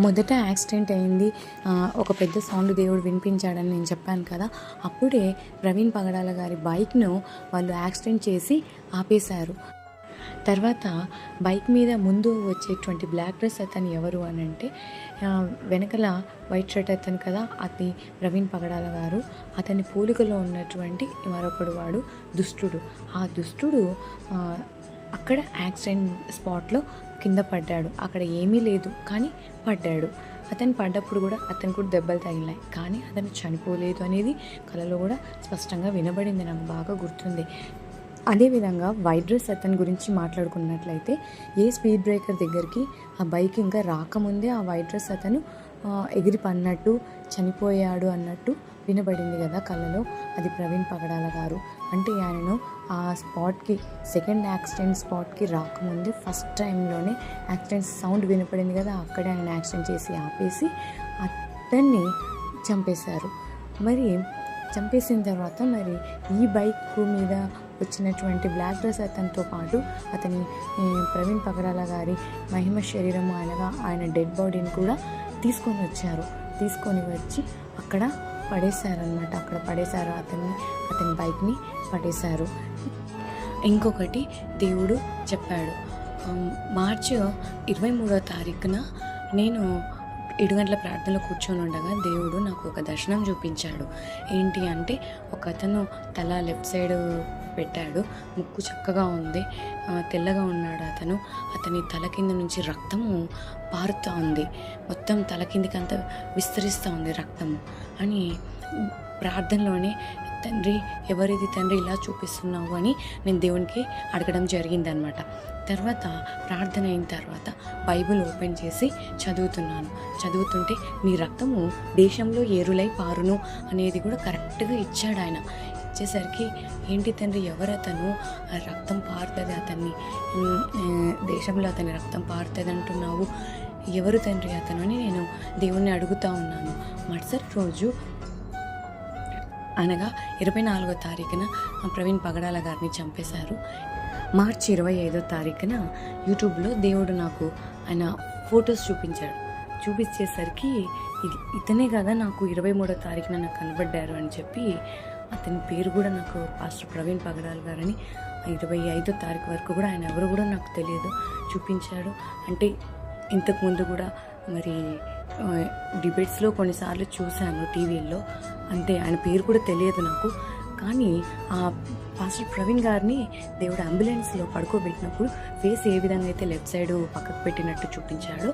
మొదట యాక్సిడెంట్ అయింది. ఒక పెద్ద సౌండ్ దేవుడు వినిపించాడని నేను చెప్పాను కదా. అప్పుడే ప్రవీణ్ పగడాల గారి బైక్ను వాళ్ళు యాక్సిడెంట్ చేసి ఆపేశారు. తర్వాత బైక్ మీద ముందు వచ్చేటువంటి బ్లాక్ డ్రెస్ అతను ఎవరు అని అంటే, వెనకల వైట్ షర్ట్ అతను కదా, అది ప్రవీణ్ పగడాల గారు. అతని పోలికలో ఉన్నటువంటి మరొకడు వాడు దుష్టుడు. ఆ దుష్టుడు అక్కడ యాక్సిడెంట్ స్పాట్లో కింద పడ్డాడు. అక్కడ ఏమీ లేదు కానీ పడ్డాడు. అతను పడ్డప్పుడు కూడా అతను కూడా దెబ్బలు తగిలాయి, కానీ అతను చనిపోలేదు అనేది కలలో కూడా స్పష్టంగా వినబడింది. నాకు బాగా గుర్తుంది. అదేవిధంగా వైట్ డ్రెస్ అతని గురించి మాట్లాడుకున్నట్లయితే, ఏ స్పీడ్ బ్రేకర్ దగ్గరికి ఆ బైక్ ఇంకా రాకముందే ఆ వైట్ డ్రెస్ అతను ఎగిరి పడినట్టు చనిపోయాడు అన్నట్టు వినబడింది కదా కలలో. అది ప్రవీణ్ పగడాల గారు. అంటే ఆయనను ఆ స్పాట్కి, సెకండ్ యాక్సిడెంట్ స్పాట్కి రాకముందే ఫస్ట్ టైంలోనే యాక్సిడెంట్ సౌండ్ వినపడింది కదా, అక్కడే ఆయన యాక్సిడెంట్ చేసి ఆపేసి అతన్ని చంపేశారు. మరి చంపేసిన తర్వాత మరి ఈ బైక్ మీద వచ్చినటువంటి బ్లాక్ డ్రెస్ అతనితో పాటు అతని ప్రవీణ్ పగడాల గారి మహిమ శరీరం అనగా ఆయన డెడ్ బాడీని కూడా తీసుకొని వచ్చారు. తీసుకొని వచ్చి అక్కడ పడేశారనమాట. అక్కడ పడేశారు అతని బైక్ని పడేశారు. ఇంకొకటి దేవుడు చెప్పాడు, మార్చి 23వ తారీఖున నేను 7 గంటల ప్రార్థనలో కూర్చొని ఉండగా దేవుడు నాకు ఒక దర్శనం చూపించాడు. ఏంటి అంటే, ఒక అతను తల లెఫ్ట్ సైడ్ పెట్టాడు, ముక్కు చక్కగా ఉంది, తెల్లగా ఉన్నాడు అతను. అతని తల కింద నుంచి రక్తము పారుతూ ఉంది, మొత్తం తల కిందికంతా విస్తరిస్తూ ఉంది రక్తము అని ప్రార్థనలోనే, తండ్రి ఎవరిది తండ్రి ఇలా చూపిస్తున్నావు అని నేను దేవునికి అడగడం జరిగిందనమాట. తర్వాత ప్రార్థన అయిన తర్వాత బైబిల్ ఓపెన్ చేసి చదువుతుంటే నీ రక్తము దేశంలో ఏరులై పారును అనేది కూడా కరెక్ట్గా ఇచ్చాడు ఆయన. ఇచ్చేసరికి ఏంటి తండ్రి ఎవరతను, రక్తం పారుతుంది అతన్ని, దేశంలో అతని రక్తం పారుతుంది అంటున్నావు, ఎవరు తండ్రి అతను అని నేను దేవుణ్ణి అడుగుతూ ఉన్నాను. మరుసటి రోజు అనగా 24వ తారీఖున ప్రవీణ్ పగడాల గారిని చంపేశారు. మార్చి 25వ తారీఖున యూట్యూబ్లో దేవుడు నాకు ఆయన ఫొటోస్ చూపించేసరికి ఇతనే కదా నాకు 23వ తారీఖున నాకు కనబడ్డారు అని చెప్పి, అతని పేరు కూడా నాకు పాస్టర్ ప్రవీణ్ పగడాల గారని 25వ తారీఖు వరకు కూడా ఆయన ఎవరు కూడా నాకు తెలియదు చూపించాడు. అంటే ఇంతకుముందు కూడా మరి డిబేట్స్లో కొన్నిసార్లు చూశాను టీవీల్లో, అంతే, ఆయన పేరు కూడా తెలియదు నాకు. కానీ ఆ పాస్టర్ ప్రవీణ్ గారిని దేవుడు అంబులెన్స్లో పడుకోబెట్టినప్పుడు ఫేస్ ఏ విధంగా అయితే లెఫ్ట్ సైడ్ పక్కకు పెట్టినట్టు చూపించాడు.